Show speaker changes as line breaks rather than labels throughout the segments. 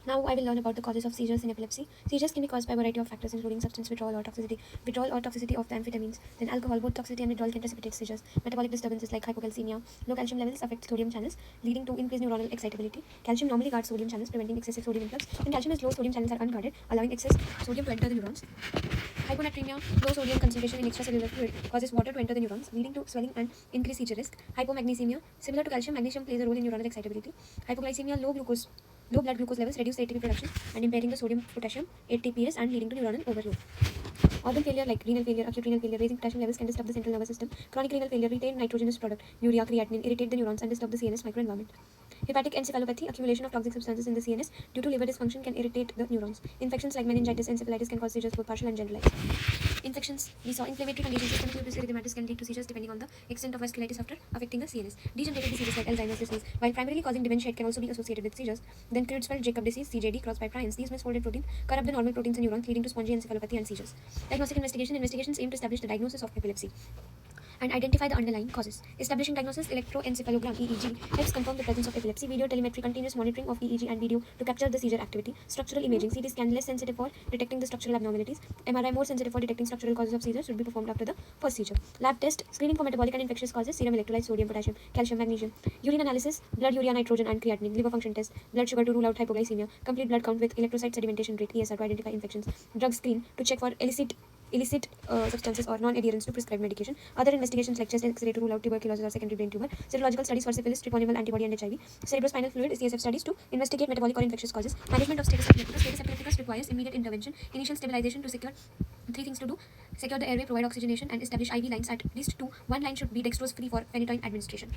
Now I will learn about the causes of seizures in epilepsy. Seizures can be caused by a variety of factors, including substance withdrawal or toxicity of the amphetamines, then alcohol. Both toxicity and withdrawal can precipitate seizures. Metabolic disturbances like hypocalcemia, low calcium levels affect sodium channels, leading to increased neuronal excitability. Calcium normally guards sodium channels, preventing excessive sodium influx. When calcium is low, sodium channels are unguarded, allowing excess sodium to enter the neurons. Hyponatremia, low sodium concentration in extracellular fluid, causes water to enter the neurons, leading to swelling and increased seizure risk. Hypomagnesemia, similar to calcium, magnesium plays a role in neuronal excitability. Hypoglycemia, low blood glucose levels reduce ATP production and impairing the sodium potassium ATPase and leading to neuronal overload. Organ failure like renal failure, acute renal failure, raising potassium levels can disturb the central nervous system. Chronic renal failure, retain nitrogenous product, urea, creatinine, irritate the neurons and disturb the CNS microenvironment. Hepatic encephalopathy, accumulation of toxic substances in the CNS due to liver dysfunction can irritate the neurons. Infections like meningitis, encephalitis can cause seizures, both partial and generalized. Infections, we saw inflammatory conditions, systemic lupus erythematosus can lead to seizures depending on the extent of vasculitis after affecting the CNS. Degenerative diseases like Alzheimer's disease, while primarily causing dementia, it can also be associated with seizures. Then Creutzfeldt-Jakob disease, CJD, caused by prions. These misfolded protein corrupt the normal proteins in neurons, leading to spongy encephalopathy and seizures. Diagnostic investigations aim to establish the diagnosis of epilepsy and identify the underlying causes. Establishing diagnosis, electroencephalogram (EEG) helps confirm the presence of epilepsy. Video telemetry, continuous monitoring of EEG and video to capture the seizure activity. Structural imaging, CT scan less sensitive for detecting the structural abnormalities. MRI more sensitive for detecting structural causes of seizures should be performed after the first seizure. Lab test, screening for metabolic and infectious causes, serum electrolytes, sodium, potassium, calcium, magnesium. Urine analysis, blood urea, nitrogen and creatinine. Liver function test, blood sugar to rule out hypoglycemia. Complete blood count with electrocyte sedimentation rate (ESR) to identify infections. Drug screen to check for illicit substances or non-adherence to prescribed medication. Other investigations like chest X-ray to rule out tuberculosis or secondary brain tumor. Serological studies for syphilis, treponema, antibody and HIV. Cerebrospinal fluid CSF studies to investigate metabolic or infectious causes. Management of status epilepticus. Status epilepticus requires immediate intervention. Initial stabilization to secure three things to do: secure the airway, provide oxygenation, and establish IV lines at least two. One line should be dextrose-free for phenytoin administration.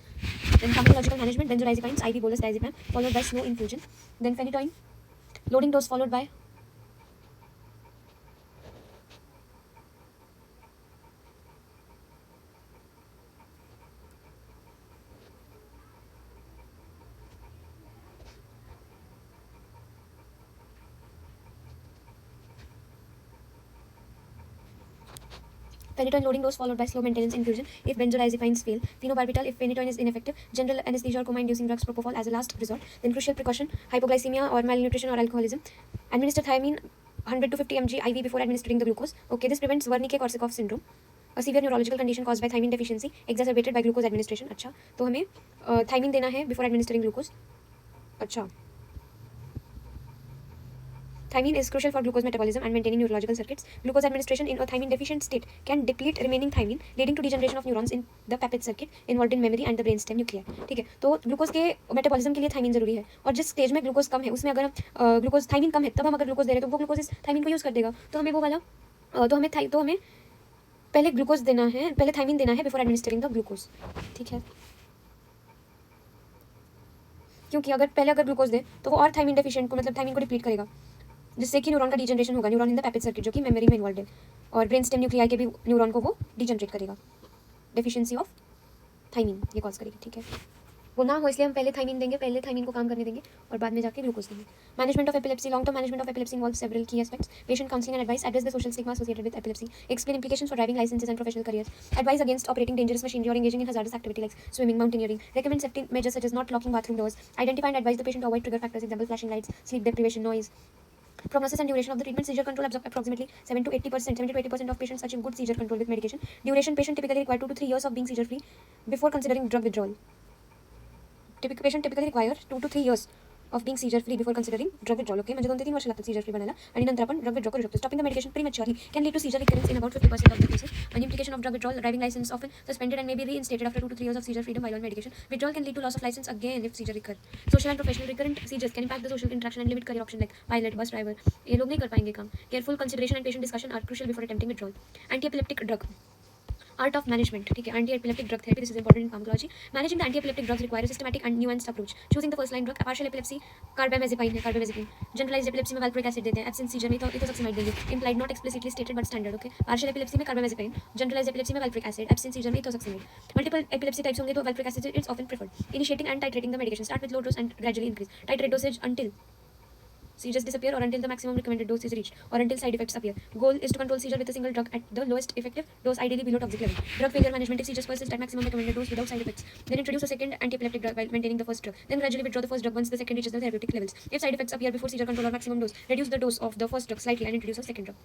Then pharmacological management: benzodiazepines, IV bolus diazepam, followed by slow infusion. Then phenytoin, loading dose followed by phenytoin loading dose followed by slow maintenance infusion if benzodiazepines fail. Phenobarbital if phenytoin is ineffective. General anesthesia or coma-inducing drugs, propofol as a last resort. Then crucial precaution: hypoglycemia or malnutrition or alcoholism. Administer thiamine 100 to 50 mg IV before administering the glucose. Okay, this prevents Wernicke-Korsakoff syndrome, a severe neurological condition caused by thiamine deficiency exacerbated by glucose administration. अच्छा, तो हमें thiamine देना है before administering glucose. अच्छा, thiamine is crucial for glucose metabolism and maintaining neurological circuits. Glucose administration in a thiamine deficient state can deplete remaining thiamine, leading to degeneration of neurons in the Papez circuit involved in memory and the brainstem nuclei. ठीक है, तो glucose के metabolism के लिए thymine जरूरी है, और जिस स्टेज में ग्लूकोज कम है उसमें अगर हम ग्लूकोज थाइमिन कम है तब हम अगर ग्लूकोज दे रहे हैं तो वो ग्लूकोज इस थाइमिन को यूज़ कर देगा, तो हमें वो वाला तो हमें पहले ग्लूकोज देना है, पहले थाइमिन देना है बिफोर एडमिनिस्टरिंग द ग्लूकोज. ठीक है, क्योंकि अगर ग्लूकोज दे तो वो और थाइमिन डेफिशिएंट को मतलब थाइमिन को डिप्लीट करेगा, जिससे कि न्यूरॉन का डिजनरेशन होगा. न्यूरॉन इन द पैपेज सर्किट जो कि मेमोरी में इन्वॉल्व है, और ब्रेन स्टेम न्यूक्लियाई के भी न्यूरॉन को वो डिजनरेट करेगा. डेफिशिएंसी ऑफ थाइमिन ये कॉज करेगी. ठीक है, वो ना हो इसलिए हम पहले थाइमिन देंगे, पहले थाइमिन को काम करने देंगे और बाद में जाके ग्लूकोज देंगे. Management of epilepsy. Long term management of epilepsy involve several key aspects. Patient counselling and advice. Address the social stigma associated with epilepsy. Explain implications for driving licenses and professional careers. Advise against operating dangerous machinery or engaging in hazardous activity like swimming, mountaineering. Recommend safety measures such as not locking bathroom doors. Identify and advise the patient to avoid trigger factors, example flashing lights, sleep deprivation, noise. Prognosis and duration of the treatment. Seizure control approximately 70 to 80% of patients achieve good seizure control with medication. Duration. Patient typically require 2 to 3 years of being seizure free before considering drug withdrawal. Patient typically require 2 to 3 years of being seizure free before considering drug withdrawal. Okay, म्हणजे 2 ते 3 वर्ष लागतात seizure free बनायला आणि नंतर आपण drug withdraw करू शकतो. Stopping the medication prematurely can lead to seizure recurrence in about 50% of the cases. An implication of drug withdrawal: driving license often suspended and may be reinstated after 2 to 3 years of seizure freedom while on medication. Withdrawal can lead to loss of license again if seizure recur. Social and professional. Recurrent seizures can impact the social interaction and limit career option like pilot, bus driver. ये लोग नहीं कर पाएंगे काम. Careful consideration and patient discussion are crucial before attempting withdrawal. Anti-epileptic drug. Art of management. ठीक है, anti-epileptic drug therapy. This is important in pharmacology. Managing the anti-epileptic drugs requires a systematic and nuanced approach. Choosing the first line drug. Partial epilepsy carbamazepine है, carbamazepine. Generalized epilepsy में valproic acid देते हैं. Absence seizure में ethosuximide देंगे. Implied, not explicitly stated but standard. Okay. Partial epilepsy में carbamazepine. Generalized epilepsy में valproic acid. Absence seizure में ethosuximide. Multiple epilepsy types होंगे तो valproic acid is often preferred. Initiating and titrating the medication. Start with low dose and gradually increase. Titrate dosage until Seizures disappear or until the maximum recommended dose is reached or until side effects appear. Goal is to control seizure with a single drug at the lowest effective dose, ideally below toxic level. Drug failure management: if seizures persist at maximum recommended dose without side effects, then introduce a second antiepileptic drug while maintaining the first drug. Then gradually withdraw the first drug once the second reaches the therapeutic levels. If side effects appear before seizure control or maximum dose, reduce the dose of the first drug slightly and introduce a second drug.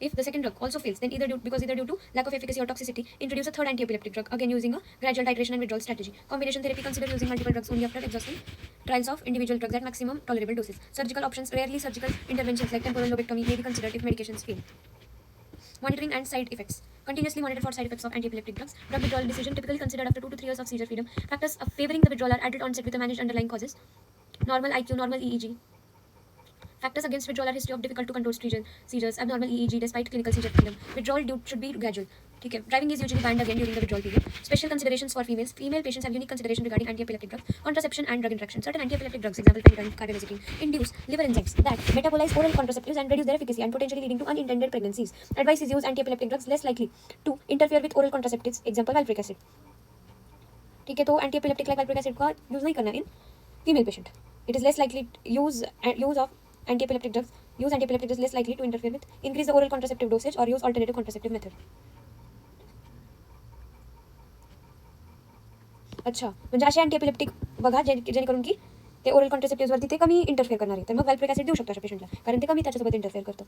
If the second drug also fails, then either due to lack of efficacy or toxicity, introduce a third antiepileptic drug, again using a gradual titration and withdrawal strategy. Combination therapy: consider using multiple drugs only after exhausting trials of individual drugs at maximum tolerable doses. Surgical options: rarely surgical interventions like temporal lobectomy may be considered if medications fail. Monitoring and side effects: continuously monitor for side effects of antiepileptic drugs. Drug withdrawal decision typically considered after 2 to 3 years of seizure freedom. Factors favoring the withdrawal are adult onset with a managed underlying causes, normal IQ, normal EEG. Factors against withdrawal are history of difficult to control seizures, abnormal EEG despite clinical seizure freedom. Withdrawal should be gradual. Okay. Driving is usually banned again during the withdrawal period. Special considerations for females. Female patients have unique consideration regarding antiepileptic drugs, contraception and drug interaction. Certain antiepileptic drugs, example phenytoin, carbamazepine, induce liver enzymes that metabolize oral contraceptives and reduce their efficacy and potentially leading to unintended pregnancies. Advice is use antiepileptic drugs less likely to interfere with oral contraceptives, example valproic acid. ठीक है, तो antiepileptic like valproic acid का use नहीं करना in female patient. It is less likely use of antiepileptic drugs is less likely to interfere with increase the oral contraceptive dosage or use alternative contraceptive method. अच्छा, म्हणजे असे अँटीएपिलेप्टिक बघा जेणेकरून की ते ओरल कॉन्ट्रासेप्टिव्हवरती ते कमी इंटरफेअर करणार आहे. तर मग व्हॅल्प्रिक ॲसिड देऊ शकतो अशा पेशंटला, कारण ते कमी त्याच्यासोबत इंटरफेअर करतं.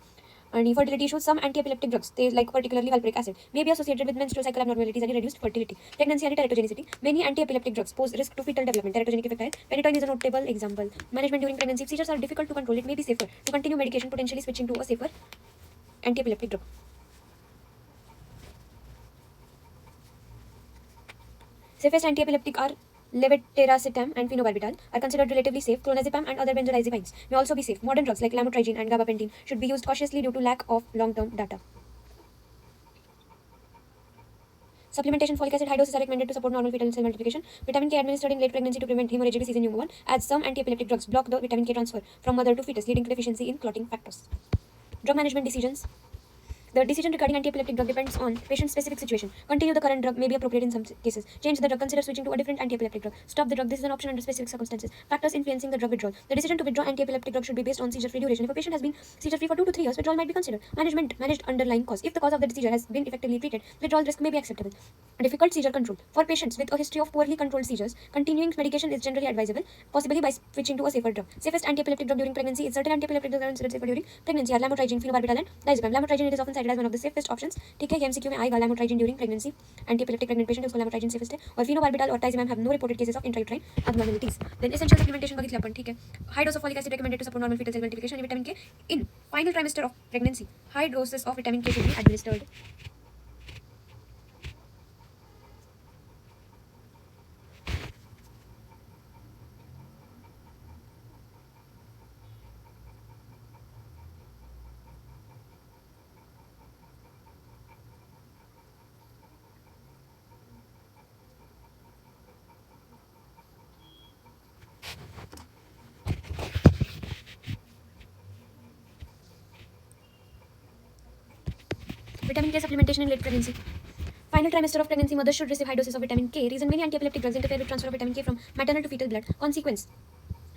आणि fertility issues: some antiepileptic drugs ते like particularly valproic acid may be associated with menstrual cycle abnormalities आणि रिड्यूस्ड फर्टिलिटी, प्रेग्नन्सी आणि teratogenicity. Many antiepileptic drugs pose risk to foetal development. Teratogenic effect आहे. Phenytoin is a notable example. Management during pregnancy: seizures are difficult to control. It may be safer to continue medication, potentially switching to a safer antiepileptic drug. Safest antiepileptic are levetiracetam and phenobarbital are considered relatively safe. Clonazepam and other benzodiazepines may also be safe. Modern drugs like lamotrigine and gabapentin should be used cautiously due to lack of long-term data. Supplementation: folic acid high doses are recommended to support normal fetal cell multiplication. Vitamin K administered in late pregnancy to prevent hemorrhagic disease in newborn, as some antiepileptic drugs block the vitamin K transfer from mother to fetus, leading to deficiency in clotting factors. Drug management decisions: the decision regarding antiepileptic drug depends on patient-specific situation. Continue the current drug may be appropriate in some cases. Change the drug. Consider switching to a different antiepileptic drug. Stop the drug. This is an option under specific circumstances. Factors influencing the drug withdrawal: the decision to withdraw antiepileptic drug should be based on seizure-free duration. If a patient has been seizure-free for 2 to 3 years, withdrawal might be considered. Managed underlying cause: if the cause of the seizure has been effectively treated, withdrawal risk may be acceptable. Difficult seizure control: for patients with a history of poorly controlled seizures, continuing medication is generally advisable, possibly by switching to a safer drug. Safest antiepileptic drug during pregnancy is certain antiepileptic drugs are considered safer during pregnancy are lamotrigine, phenobarbital, and diazepam. Lamotrigine it is often cited as one of the safest options. ठीक है, ये MCQ में आएगा. lamotrigine during pregnancy, antiepileptic pregnant patient उसको lamotrigine safest है, और phenobarbital और diazepam have no reported cases of intrauterine abnormalities. Then essential supplementation बघितलं आपण. ठीक है, high dose of folic acid recommended to support normal fetal cell multiplication and vitamin K in final trimester of pregnancy. High doses of vitamin K should be administered. Vitamin K supplementation in late pregnancy. Final trimester of pregnancy, mothers should receive high doses of vitamin K. Reason: many antiepileptic drugs interfere with transfer of vitamin K from maternal to fetal blood.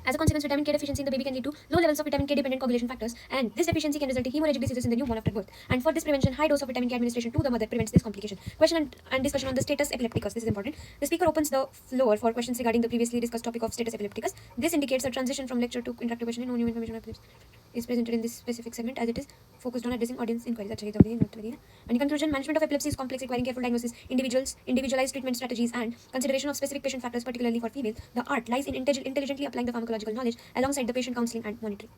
As a consequence, vitamin K deficiency in the baby can lead to low levels of vitamin K dependent coagulation factors, and this deficiency can result in hemorrhagic diseases in the newborn after birth. And for this prevention, high dose of vitamin K administration to the mother prevents this complication. Question and discussion on the status epilepticus. This is important. The speaker opens the floor for questions regarding the previously discussed topic of status epilepticus. This indicates a transition from lecture to interactive questioning. No new information is presented in this specific segment as it is focused on addressing audience inquiries. And in conclusion, management of epilepsy is complex, requiring careful diagnosis, individualized treatment strategies, and consideration of specific patient factors, particularly for females. The art lies in intelligently applying the pharmacological knowledge alongside the patient counseling and monitoring.